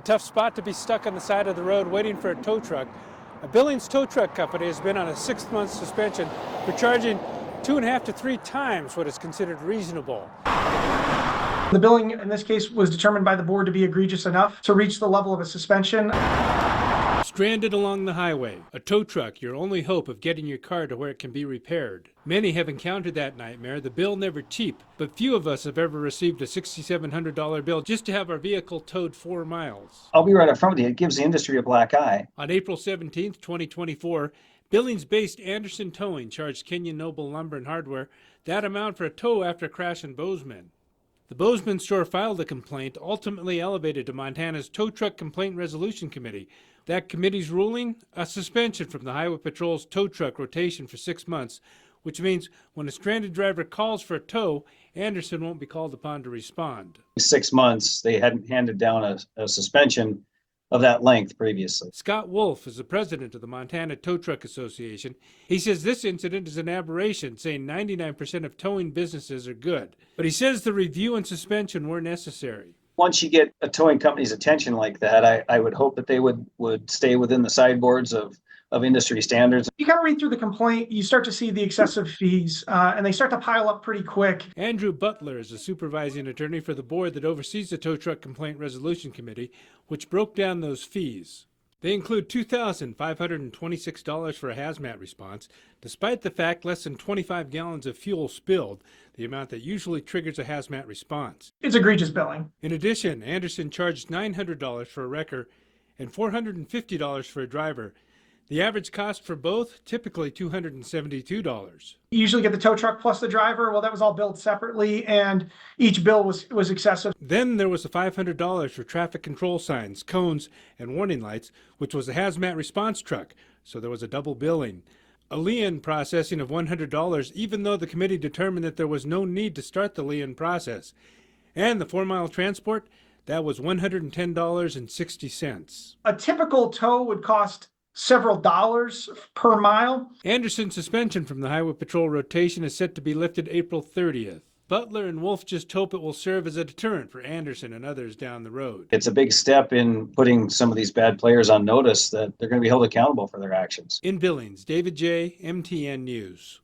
tough spot to be stuck on the side of the road waiting for a tow truck. A Billings tow truck company has been on a 6-month suspension for charging 2.5 to 3 times what is considered reasonable. The billing in this case was determined by the board to be egregious enough to reach the level of a suspension. Stranded along the highway, a tow truck, your only hope of getting your car to where it can be repaired. Many have encountered that nightmare, the bill never cheap, but few of us have ever received a $6,700 bill just to have our vehicle towed 4 miles. I'll be right up front with you, it gives the industry a black eye. On April 17, 2024, Billings-based Anderson Towing charged Kenyon Noble Lumber and Hardware that amount for a tow after a crash in Bozeman. The Bozeman store filed a complaint, ultimately elevated to Montana's Tow Truck Complaint Resolution Committee. That committee's ruling? A suspension from the Highway Patrol's tow truck rotation for 6 months, which means when a stranded driver calls for a tow, Anderson won't be called upon to respond. 6 months, they hadn't handed down a suspension of that length previously. Scott Wolf is the president of the Montana Tow Truck Association. He says this incident is an aberration, saying 99% of towing businesses are good. But he says the review and suspension were necessary. Once you get a towing company's attention like that, I would hope that they would stay within the sideboards of industry standards. You kind of read through the complaint, you start to see the excessive fees, and they start to pile up pretty quick. Andrew Butler is a supervising attorney for the board that oversees the Tow Truck Complaint Resolution Committee, which broke down those fees. They include $2,526 for a hazmat response, despite the fact less than 25 gallons of fuel spilled, the amount that usually triggers a hazmat response. It's egregious billing. In addition, Anderson charged $900 for a wrecker and $450 for a driver. The average cost for both, typically $272. You usually get the tow truck plus the driver. Well, that was all billed separately, and each bill was excessive. Then there was the $500 for traffic control signs, cones, and warning lights, which was a hazmat response truck, so there was a double billing. A lien processing of $100, even though the committee determined that there was no need to start the lien process. And the 4-mile transport, that was $110.60. A typical tow would cost several dollars per mile. Anderson's suspension from the Highway Patrol rotation is set to be lifted April 30th. Butler and Wolf just hope it will serve as a deterrent for Anderson and others down the road. It's a big step in putting some of these bad players on notice that they're going to be held accountable for their actions. In Billings, David J., MTN News.